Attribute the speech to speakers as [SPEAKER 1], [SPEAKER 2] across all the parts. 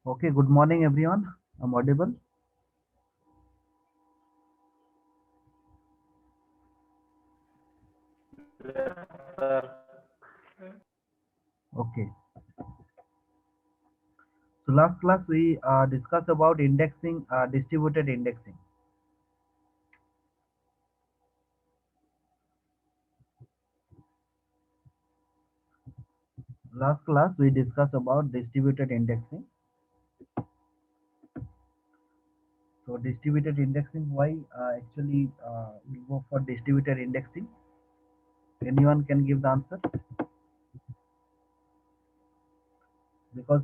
[SPEAKER 1] Okay, good morning everyone. I'm audible. Okay. So last class we discussed about indexing, distributed indexing. Last class we discussed about distributed indexing. So distributed indexing, why actually we go for distributed indexing? Anyone can give the answer? Because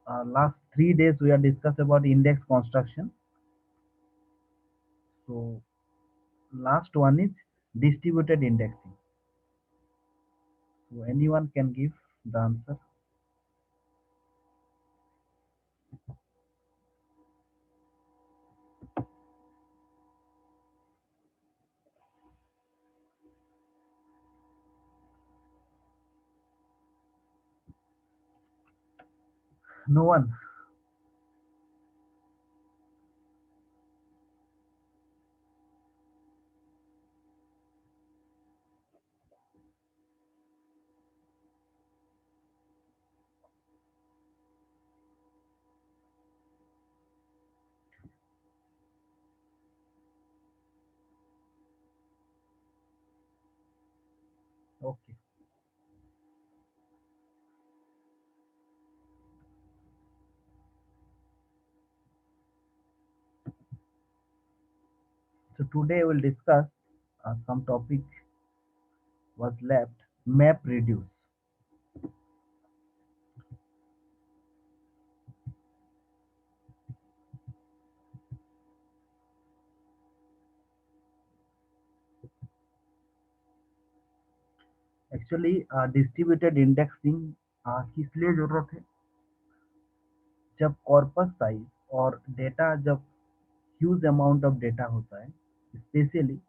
[SPEAKER 1] last 3 days we are discussed about index construction. So last one is distributed indexing. So anyone can give the answer. No one. Okay. So today we will discuss some topic was left, map reduce. Actually distributed indexing किस लिए जरूरत है? जब corpus size और data जब huge amount of data होता है, specially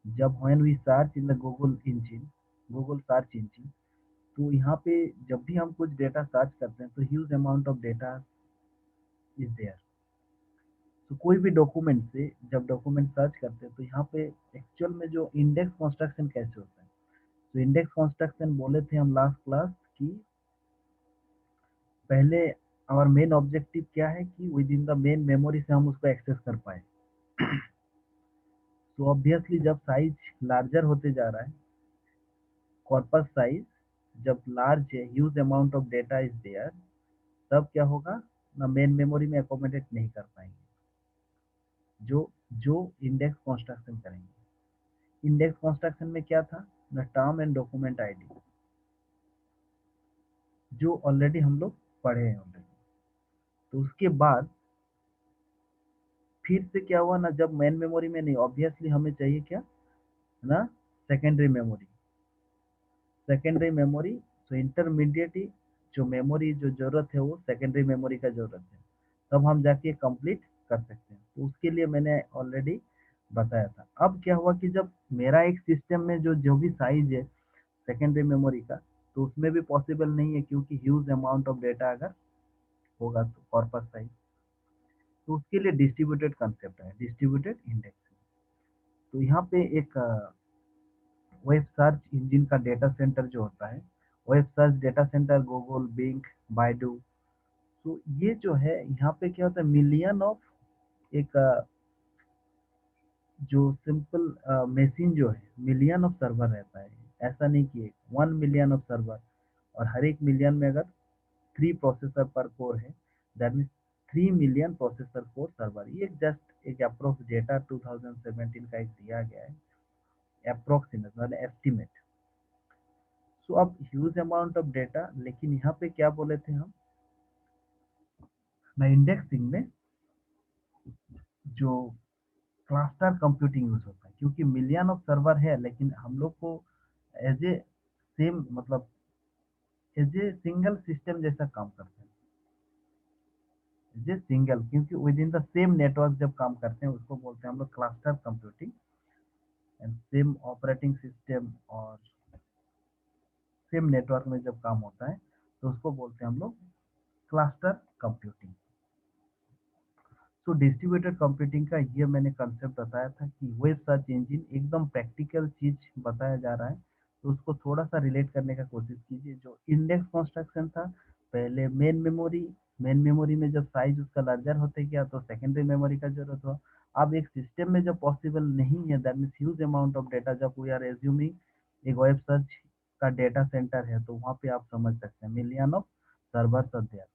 [SPEAKER 1] जब when we search in the Google search engine, तो यहाँ पे जब भी हम कुछ डेटा सर्च करते हैं तो huge amount of data is there. तो कोई भी डॉक्यूमेंट से जब डॉक्यूमेंट सर्च करते हैं तो यहाँ पे एक्चुअल में जो इंडेक्स कंस्ट्रक्शन कैसे होता है, तो इंडेक्स कंस्ट्रक्शन बोले थे हम लास्ट क्लास कि पहले हमारा मेन ऑब्जेक्टिव क्या है कि with in the main memory से हम उसको एक्सेस कर पाए। तो ऑब्वियसली जब साइज लार्जर होते जा रहा है, कॉर्पस साइज जब लार्ज है, huge amount of data is there, तब क्या होगा ना, मेन मेमोरी में अकोमोडेट नहीं कर पाएंगे जो जो इंडेक्स कंस्ट्रक्शन करेंगे। इंडेक्स कंस्ट्रक्शन में क्या था ना, टर्म एंड डॉक्यूमेंट आईडी, जो ऑलरेडी हम लोग पढ़े हैं ऑलरेडी। तो उसके बाद फिर से क्या हुआ ना, जब मेन मेमोरी में नहीं, ऑब्वियसली हमें चाहिए क्या ना, सेकेंडरी मेमोरी। सेकेंडरी मेमोरी, तो इंटरमीडिएट जो मेमोरी जो जरूरत है वो सेकेंडरी मेमोरी का जरूरत है, तब हम जाके कंप्लीट कर सकते हैं। तो उसके लिए मैंने ऑलरेडी बताया था। अब क्या हुआ कि जब मेरा एक सिस्टम में जो जो भी साइज है सेकेंडरी मेमोरी का, तो उसमें भी पॉसिबल नहीं है, क्योंकि ह्यूज अमाउंट ऑफ डेटा अगर होगा तो कॉर्पस साइज, तो उसके लिए डिस्ट्रीब्यूटेड कंसेप्ट है, डिस्ट्रीब्यूटेड इंडेक्स। तो यहाँ पे एक वेब सर्च इंजन का डेटा सेंटर जो होता है, web search data centre Google, Bing, Baidu. तो ये जो है यहाँ पे क्या होता है, मिलियन ऑफ एक जो सिंपल मशीन जो है, मिलियन ऑफ सर्वर रहता है। ऐसा नहीं कि 1 मिलियन ऑफ सर्वर, और हर एक मिलियन में अगर 3 प्रोसेसर पर कोर है, that means 3 million processor core server. ये जस्ट एक अप्रोक्स डेटा 2017 का एक दिया गया है, अप्रोक्सीमेट मतलब एस्टिमेट। सो अब ह्यूज अमाउंट ऑफ डेटा, लेकिन यहाँ पे क्या बोले थे हम ना, इंडेक्सिंग में जो क्लस्टर कंप्यूटिंग यूज होता है, क्योंकि मिलियन ऑफ सर्वर है, लेकिन हम लोग को एज ए सेम मतलब एज ए सिंगल सिस्टम जैसा काम करते हैं, एज ए सिंगल, क्योंकि with in the same network जब काम करते हैं उसको बोलते हैं हम लोग cluster computing. And same operating system और सेम नेटवर्क में जब काम होता है तो उसको बोलते हैं हम लोग क्लस्टर कंप्यूटिंग। तो डिस्ट्रीब्यूटेड कंप्यूटिंग का ये मैंने कंसेप्ट बताया था कि वेब सर्च इंजन एकदम प्रैक्टिकल चीज बताया जा रहा है, तो उसको थोड़ा सा रिलेट करने का कोशिश कीजिए। जो इंडेक्स कंस्ट्रक्शन था, पहले मेन मेमोरी में जब साइज उसका लार्जर होते गया तो सेकेंडरी मेमोरी का जरूरत हुआ। अब एक सिस्टम में जब पॉसिबल नहीं है, that means huge amount of data, जब वी आर एज्यूमिंग एक वेब सर्च का डेटा सेंटर है, तो वहाँ पे आप समझ सकते हैं million of servers are there.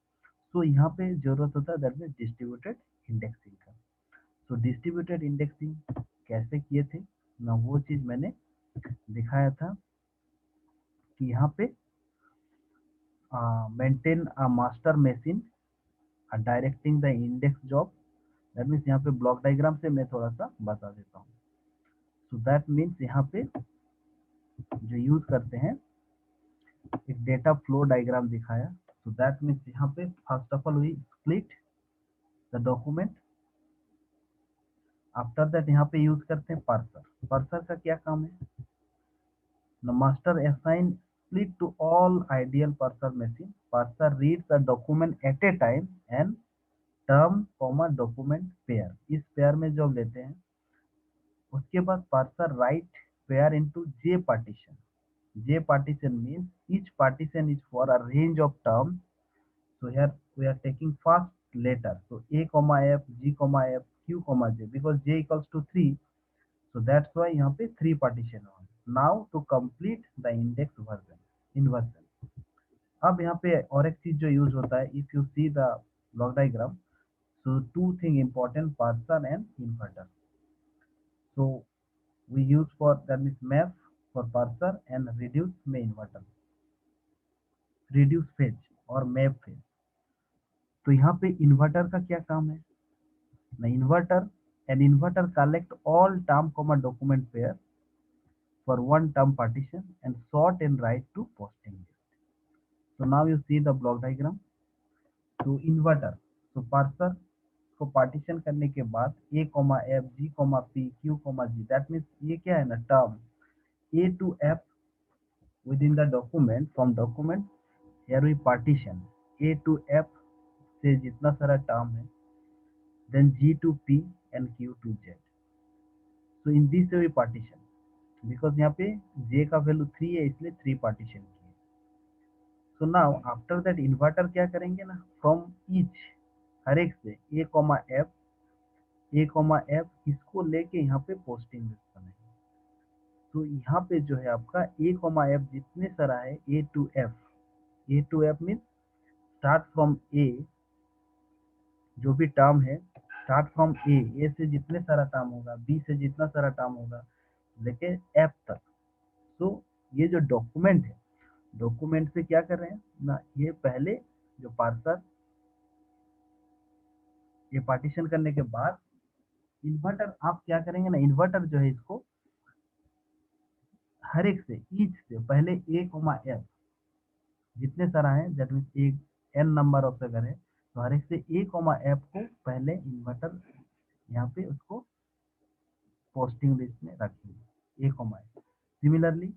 [SPEAKER 1] तो यहाँ पे जरूरत होता है दैट मीन्स डिस्ट्रीब्यूटेड इंडेक्सिंग का। तो डिस्ट्रीब्यूटेड इंडेक्सिंग कैसे किए थे ना, वो चीज मैंने दिखाया था कि यहाँ पे maintain a master machine directing the index job. That means यहाँ पे ब्लॉक डायग्राम से मैं थोड़ा सा बता देता हूँ। सो दैट मीन्स यहाँ पे जो यूज करते हैं, एक डेटा फ्लो डायग्राम दिखाया। सो दैट मीन्स यहाँ पे first of all we split the document. After that यहाँ पे यूज करते हैं पार्सर। पार्सर का क्या काम है? The master assign split to all ideal parser machine. Parser reads a document at a time and term, document pair. इस pair में जब लेते हैं, उसके बाद parser right pair into J partition. J partition means each partition is for a range of terms. So here we are taking first letter. So A, F, G, F, Q, J. Because J equals to 3, so that's why यहाँ पे 3 partition on. Now to complete the index version, inversion. अब यहाँ पे और एक चीज जो use होता है, if you see the block diagram, so two thing important, parser and inverter. So we use for that means map for parser and reduce में inverter, reduce phase और map phase. तो यहाँ पे इन्वर्टर का क्या काम है ना, inverter an inverter collect all term document pair for one term partition and sort and write to posting list. So now you see the block diagram. तो इन्वर्टर, तो पार्सर को पार्टीशन करने के बाद A, F, G, P, Q, G, that means ये क्या है ना, term A to F within the document, from document here we partition A to F से जितना सारा टर्म है, then G to P and Q to Z. So in this way we partition, because यहाँ पे J का value 3 है इसलिए 3 partition किए। So now after that inverter क्या करेंगे ना, फ्रॉम ईच हर एक से A, F इसको लेके यहाँ पे पोस्टिंग लिस्ट बनाएंगे। तो यहाँ पे जो है आपका A, F जितने सारा है A to F means start from A, जो भी टर्म है स्टार्ट फ्रॉम A से जितने सारा टर्म होगा, B से जितना सारा टर्म होगा, लेके F तक। तो ये जो डॉक्यूमेंट है, डॉक्यूमेंट से क्या कर रहे हैं ना, ये पहले जो पार्सर ये पार्टीशन करने के बाद इन्वर्टर आप क्या करेंगे ना, इन्वर्टर जो है इसको हर एक से ईच से पहले A, F जितने सारा है, दैट मीन्स एक n नंबर ऑफ अगर है, तो हर एक से A, F को पहले इन्वर्टर यहाँ पे उसको पोस्टिंग लिस्ट में रखेंगे A, F। Similarly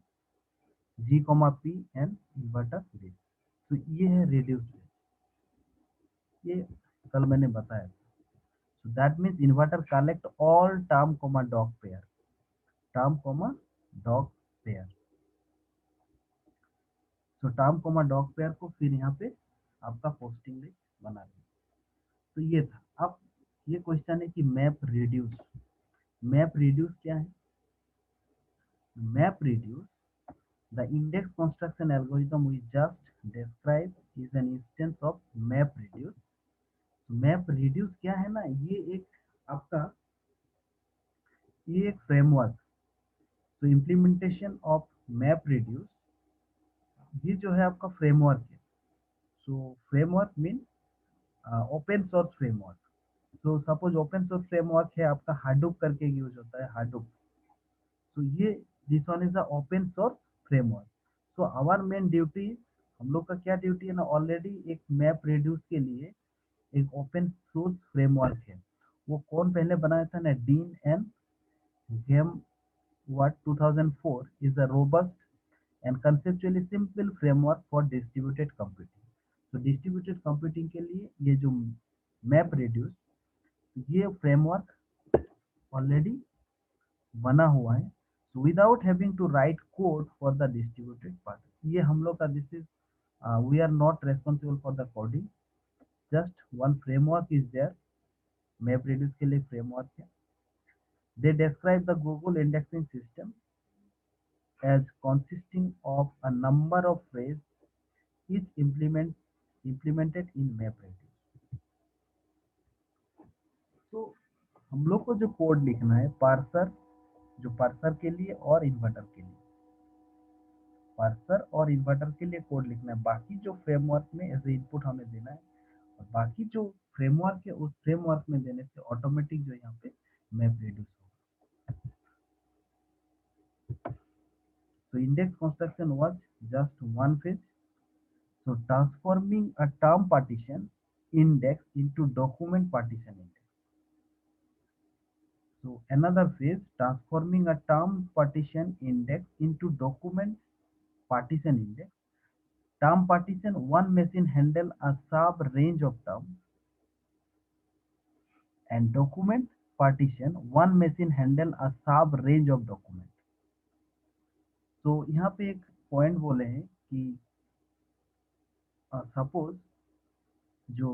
[SPEAKER 1] G, P and inverter list. तो ये है रिड्यूस, ये कल मैंने बताया। So that means inverter collect all term dog pair, term dog pair. So term dog pair को फिर यहाँ पे आपका पोस्टिंग लिस्ट बना दें। तो ये था। अब ये क्वेश्चन है कि मैप रिड्यूस क्या है? Map reduce, the index construction algorithm we just described is an instance of map reduce. Map reduce क्या है ना, ये एक फ्रेमवर्क। तो इम्प्लीमेंटेशन ऑफ मैप रिड्यूस, ये जो है आपका फ्रेमवर्क है। So framework mean open source framework. तो सपोज ओपन सोर्स फ्रेमवर्क है आपका, हाडूप करके यूज होता है, हाडूप। तो ये this one is the open source framework. So our main duty, हम लोग का क्या ड्यूटी है ना, ऑलरेडी एक मैप रिड्यूस के लिए एक ओपन सोर्स फ्रेमवर्क है। वो कौन पहले बनाया था ना, dean end game what 2004 is a robust and conceptually simple framework for distributed computing. तो distributed computing के लिए ये जो मैप रिड्यूस ये फ्रेमवर्क ऑलरेडी बना हुआ है, so without having to write code for the distributed part, ये हम लोग का this is we are not responsible for the coding, just one framework is there, map reduce के लिए फ्रेमवर्क है। They describe the Google indexing system as consisting of a number of phrases each implemented in MapReduce। तो हम लोग को जो code लिखना है पार्सर, जो पार्सर के लिए और इन्वर्टर के लिए, पार्सर और इन्वर्टर के लिए कोड लिखना है, बाकी जो फ्रेमवर्क में एज ए इनपुट हमें देना है, और बाकी जो फ्रेमवर्क है उस फ्रेमवर्क में देने से ऑटोमेटिक जो यहाँ पे मैप रिड्यूस होगा। So index construction was just one phase. So transforming a term partition index into document partition index. So another phase, transforming a term partition index into document partition index. Term partition, one machine handle a sub range of terms, and document partition, one machine handle a sub range of document. तो यहाँ पे एक point बोले हैं कि suppose जो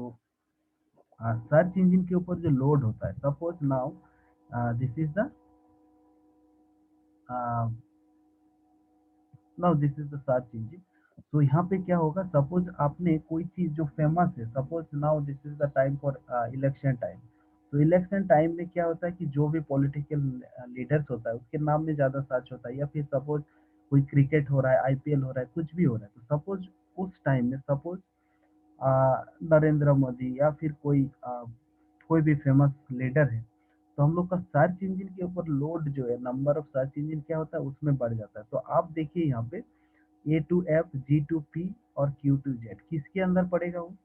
[SPEAKER 1] search engine के ऊपर जो लोड होता है, suppose now this is the now this is the search engine. तो यहाँ पे क्या होगा, सपोज आपने कोई चीज जो फेमस है, suppose now this is the time for election time, तो इलेक्शन टाइम में क्या होता है कि जो भी पॉलिटिकल लीडर्स होता है उसके नाम में ज्यादा सर्च होता है, या फिर सपोज कोई क्रिकेट हो रहा है, आईपीएल हो रहा है, कुछ भी हो रहा है, तो सपोज उस टाइम में सपोज नरेंद्र मोदी या फिर कोई भी फेमस लीडर है, तो हम लोग का सर्च इंजन के ऊपर लोड जो है, नंबर ऑफ सर्च इंजन क्या होता है उसमें बढ़ जाता है। तो आप देखिए यहाँ पे A2F, G2P और Q2Z किसके अंदर पड़ेगा वो,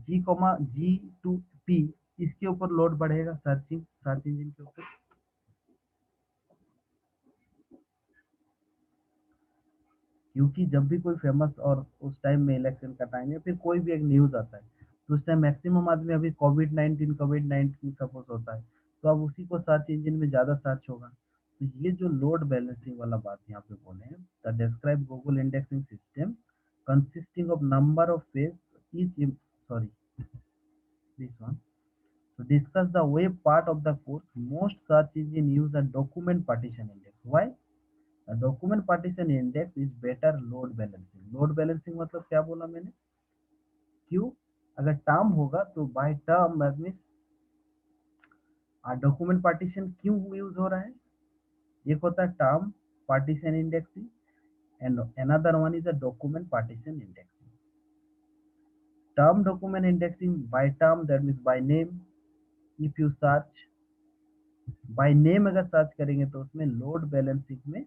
[SPEAKER 1] G2P इसके ऊपर लोड बढ़ेगा, सर्च इंजन के ऊपर, क्योंकि जब भी कोई फेमस और उस टाइम में इलेक्शन का टाइम या फिर कोई भी एक न्यूज आता है, तो उस टाइम मैक्सिमम आदमी, अभी कोविड 19 सपोज होता है, तो अब उसी को सर्च इंजन में ज्यादा सर्च होगा। तो ये जो लोड बैलेंसिंग वाला बात यहाँ पे बोले हैं, the describe Google indexing system consisting of number of page each sorry this one, to discuss the web part of the course, most search engine use a document partition index. Why? A document partition index is better load balancing। load balancing मतलब क्या बोला मैंने, क्यों, अगर term होगा तो by term means document partition क्यों use हो रहा है, एक होता है term partition indexing and another one is a document partition indexing. Term document indexing by term, that means by name, if you search by name, अगर search करेंगे तो उसमें लोड बैलेंसिंग में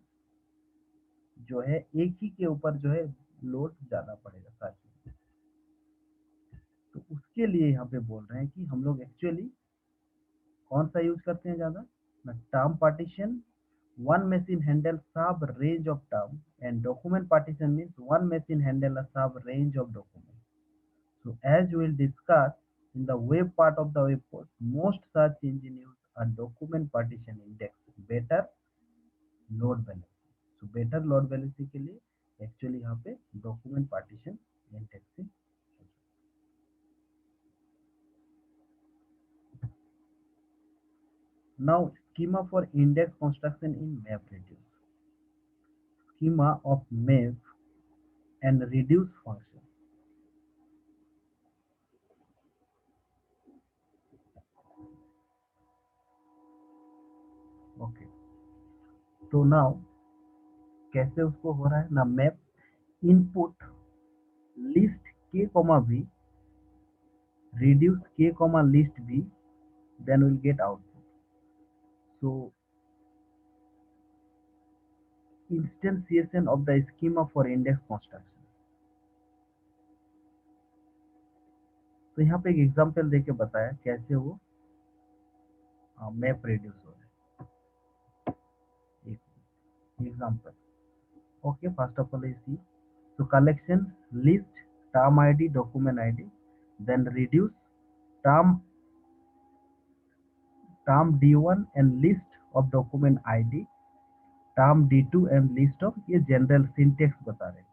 [SPEAKER 1] जो है एक ही के ऊपर जो है लोड ज्यादा पड़ेगा सर्च। तो उसके लिए यहाँ पे बोल रहे हैं कि हम लोग एक्चुअली कौन सा यूज करते हैं ज्यादा, term partition, one machine handle sub range of term, and document partition means one machine handle a sub range of documents. So as we will discuss in the web part of the web course, most search engine use a document partition index, better load balancing। So better load balancing के लिए actually यहाँ पे document partition indexing। Now schema for index construction in MapReduce, schema of map and reduce function। Okay, तो now कैसे उसको हो रहा है ना, मैप इनपुट लिस्ट के comma B, reduce k comma list b, then we'll get output। So instantiation of the schema for index construction। तो यहाँ पे एक एग्जांपल देके बताया कैसे वो मैप रिड्यूस हो रहा है। example. Okay, first of all I see. So collection list term ID, document ID, then reduce term D1 and list of document ID, term D2 and list of, ये general syntax बता रहे हैं,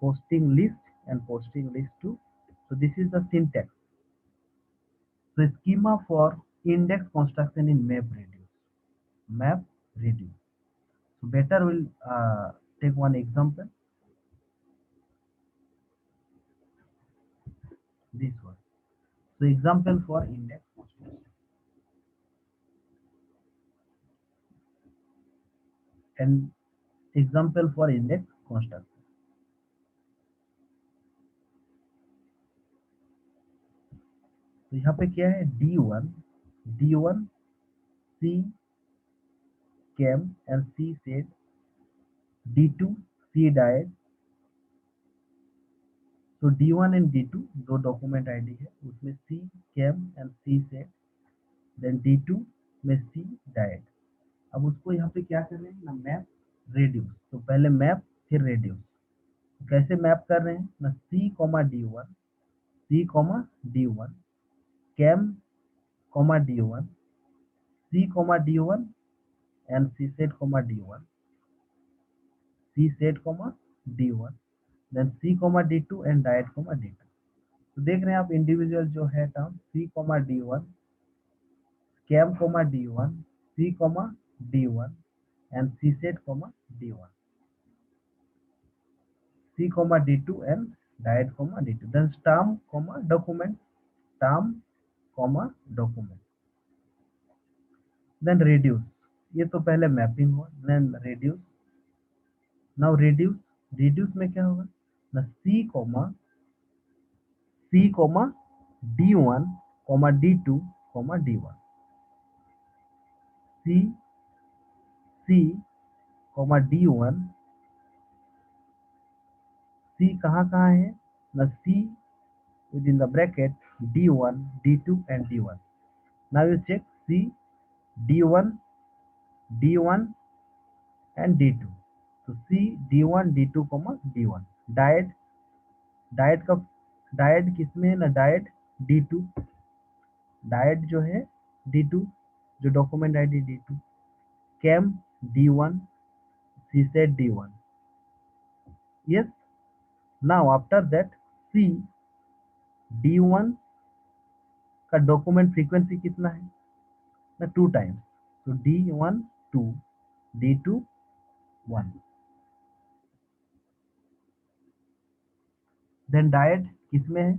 [SPEAKER 1] posting list and posting list to. So this is the syntax. So schema for index construction in map reduce. Map reduce. So better will take one example. This one. So example for index construction and example for index construction. तो यहाँ पे क्या है, D1 C cam and C set, D2 C diet. तो D1 and D2 दो document ID है, उसमें C cam and C set, then D2 में C diet. अब उसको यहाँ पे क्या कर रहे हैं ना, मैप रेड्यूस. तो पहले मैप फिर रेड्यूस. कैसे मैप कर रहे हैं ना, C, D1 cam, D1 C, D1 and C set, D1 C set, D1 then C, D2 and diet, D2. तो देख रहे हैं आप इंडिविजुअल जो है term C, D1 cam, D1 C, D1 and C set, D1 C, D2 and diet, D2 then document term, document then reduce. ये तो पहले मैपिंग हुआ, then reduce. नाउ reduce में क्या होगा ना, C, D1, D2, D1 C, D1 C कहाँ कहाँ है ना, C within the bracket D1 D2 and D1. Now you check C, D1 D1 and D2. तो C, D1 D2, D1 diet का डाइट किसमें है ना, डाइट D2, डाइट जो है D2 जो document ID D2, cam D1 C set D1. Yes, now after that C, D1 का document frequency कितना है ना, 2 टाइम्स. तो D1 2 D2 1. देन डाइट किसमें है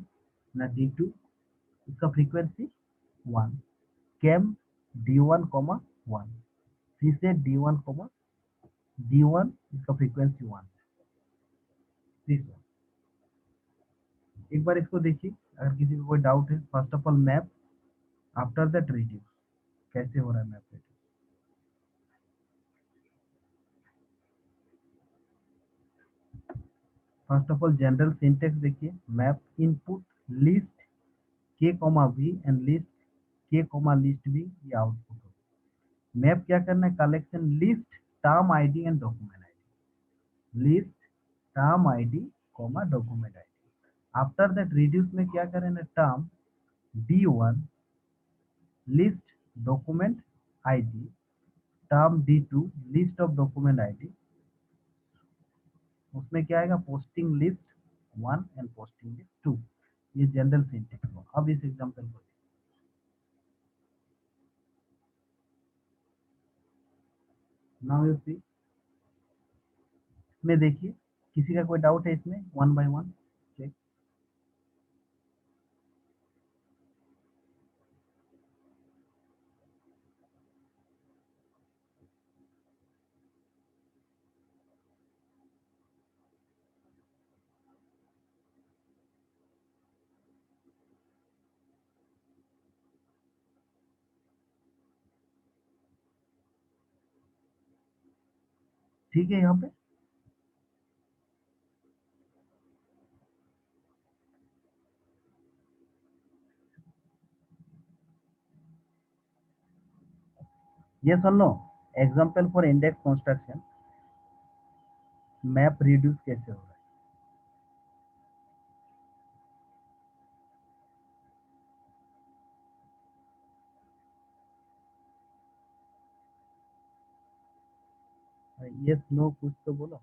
[SPEAKER 1] ना, D2 इसका frequency 1, cam D1, 1 C set D1, D1 इसका फ्रीक्वेंसी 1. ठीक है, एक बार इसको देखिए, अगर किसी को कोई डाउट है. First of all map, after that reduce. कैसे हो रहा है map reduce. First of all general syntax देखिए, map input list K, V and list K, list भी, ये आउटपुट हो. मैप क्या करना है, collection list term ID and document ID, list term ID document ID. After that reduce में क्या करें ना, term D1 list document ID, term D2 list of document ID. उसमें क्या आएगा, posting list 1 and posting list 2. ये general syntax हो. अब इस एग्जांपल को नाउ यू सी, इसमें देखिए किसी का कोई डाउट है इसमें, वन बाय वन चेक. ठीक है, यहाँ पे ये सुन लो, example for index construction. Map reduce कैसे हो रहा है? यस नो कुछ तो बोलो।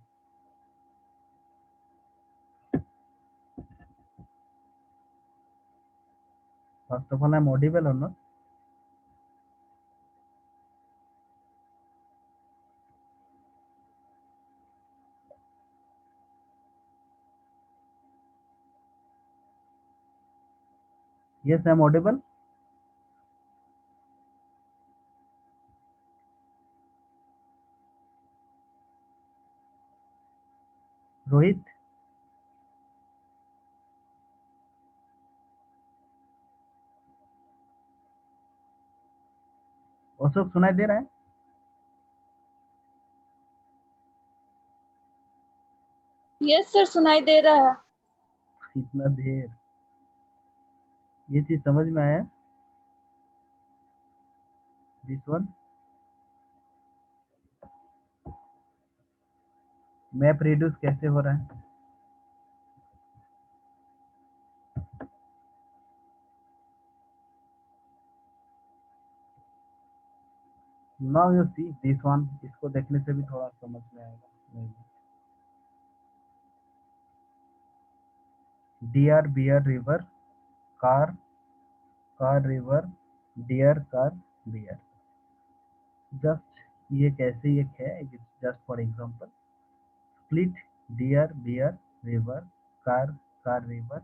[SPEAKER 1] First of all I am audible और not? Yes I am audible. Rohit, Ashok सुनाई दे रहा है?
[SPEAKER 2] यस सर, सुनाई दे रहा है।
[SPEAKER 1] इतना देर, ये चीज समझ में आया? दिस वन, मैप रिड्यूस कैसे हो रहा है? Now you see this one, इसको देखने से भी थोड़ा समझ में आएगा। Deer bear river, car, car river, deer car bear. Just ये कैसे एक है, just for example, split deer bear river, car, car river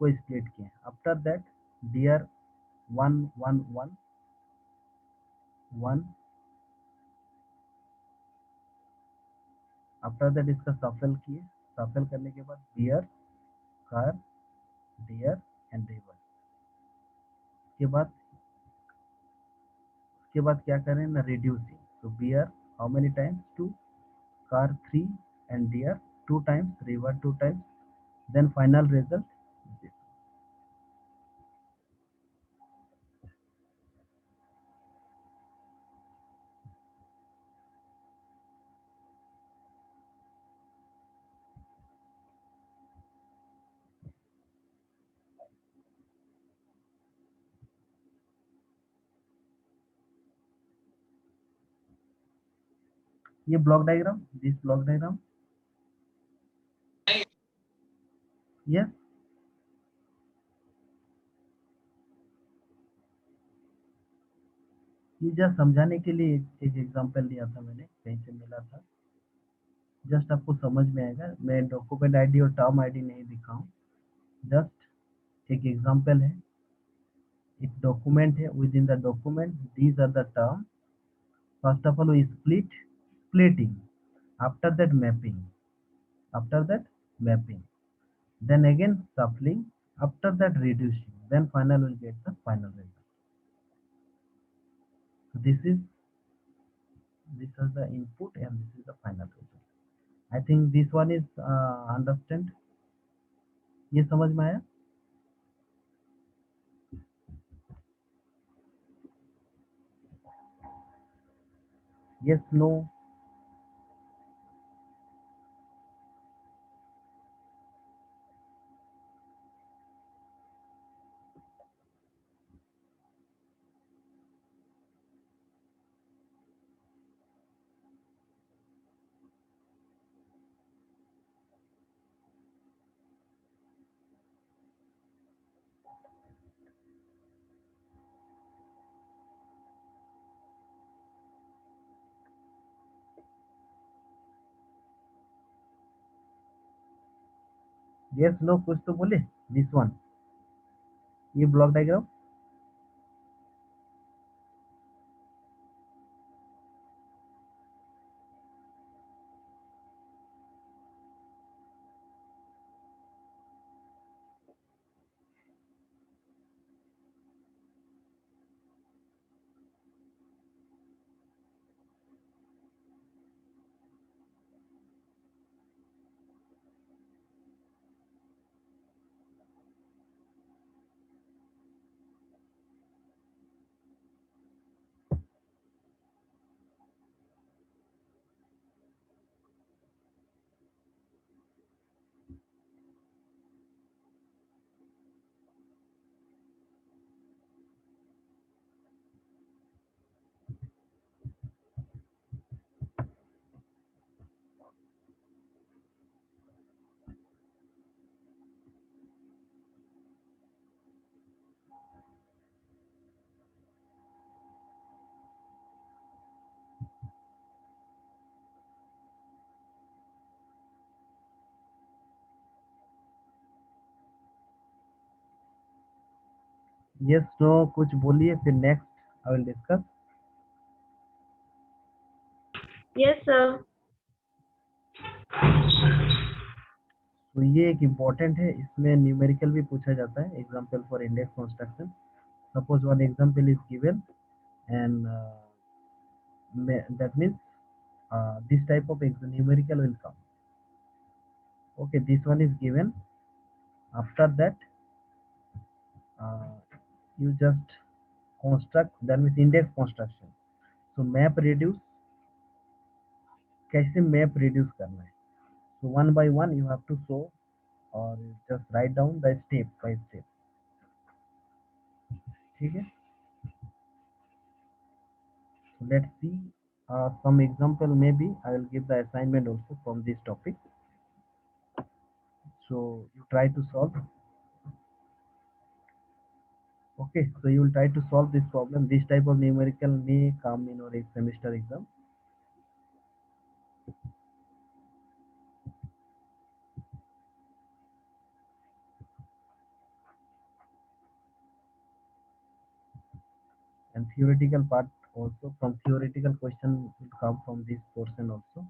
[SPEAKER 1] को स्प्लिट किए। After that deer one one one one, after that इसका सफल किए। Shuffle करने के बाद bear, car, deer and river. उसके बाद क्या करें ना, रिड्यूसिंग। तो bear how many times, two, car 3 and deer 2 times, river 2 times, then final result this. ये block diagram, this block diagram, yes. ये जस्ट समझाने के लिए एक एग्जांपल दिया था मैंने, कहीं से मिला था। जस्ट आपको समझ में आएगा, मैं डॉक्यूमेंट आईडी और टर्म आईडी नहीं दिखाऊं, जस्ट एक एग्जांपल है। एक डॉक्यूमेंट है, within the document these are the term. First of all we splitting, after that mapping, after that mapping, then again shuffling, after that reducing, then final will get the final result. So this is the input and this is the final result. I think this one is understand, ये समझ में आया? Yes, no? Yes, no, कुछ तो बोले। This one, ये block diagram, yes no कुछ बोलिए, फिर next I will discuss.
[SPEAKER 2] Yes, sir.
[SPEAKER 1] तो ये एक इम्पॉर्टेंट है, इसमें न्यूमेरिकल भी पूछा जाता है, example for index construction. Suppose one example is given and that means this type of numerical will come. Okay, this one is given. After that uh, you just construct, that means index construction. So map reduce, कैसे map reduce करना है, so one by one you have to show or just write down the step by step. ठीक है, so let's see some example, maybe I will give the assignment also from this topic, so you try to solve. Okay, so you will try to solve this problem. This type of numerical may come in your semester exam. And theoretical part also, from theoretical question will come from this portion also.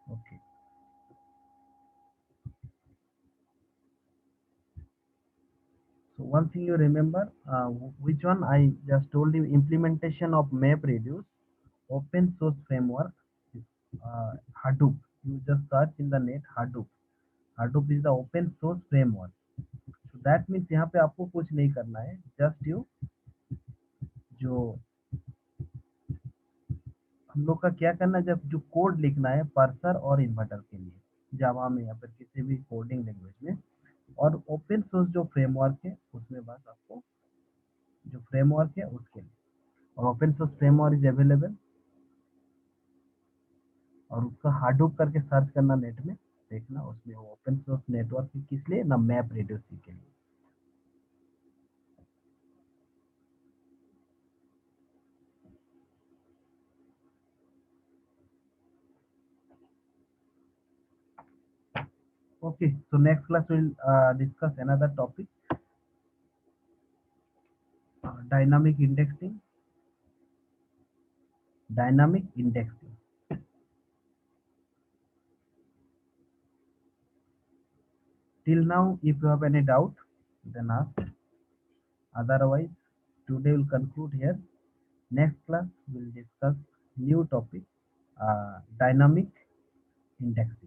[SPEAKER 1] Okay. So one thing you remember, which one I just told you, implementation of MapReduce open source framework is Hadoop. You just search in the net Hadoop. Hadoop is the open source framework. So that means यहाँ पे आपको कुछ नहीं करना है, just you जो हम लोग का क्या करना है, जब जो कोड लिखना है पार्सर और इन्वर्टर के लिए जावा में या फिर किसी भी कोडिंग लैंग्वेज में, और ओपन सोर्स जो फ्रेमवर्क है उसमें बस आपको जो फ्रेमवर्क है उसके लिए, और open source framework is available, और उसका हार्डूप करके सर्च करना नेट में, देखना उसमें वो ओपन सोर्स नेटवर्क किस लिए ना, मैप रिड्यूसिंग के लिए। Okay, so next class we'll discuss another topic, dynamic indexing. Dynamic indexing. Till now, if you have any doubt, then ask. Otherwise, today we'll conclude here. Next class, we'll discuss new topic, dynamic indexing.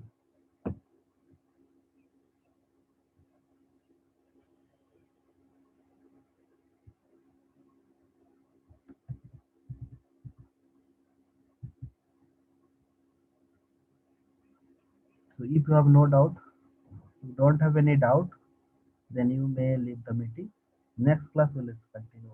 [SPEAKER 1] So if you have no doubt, you don't have any doubt, then you may leave the meeting. Next class will continue.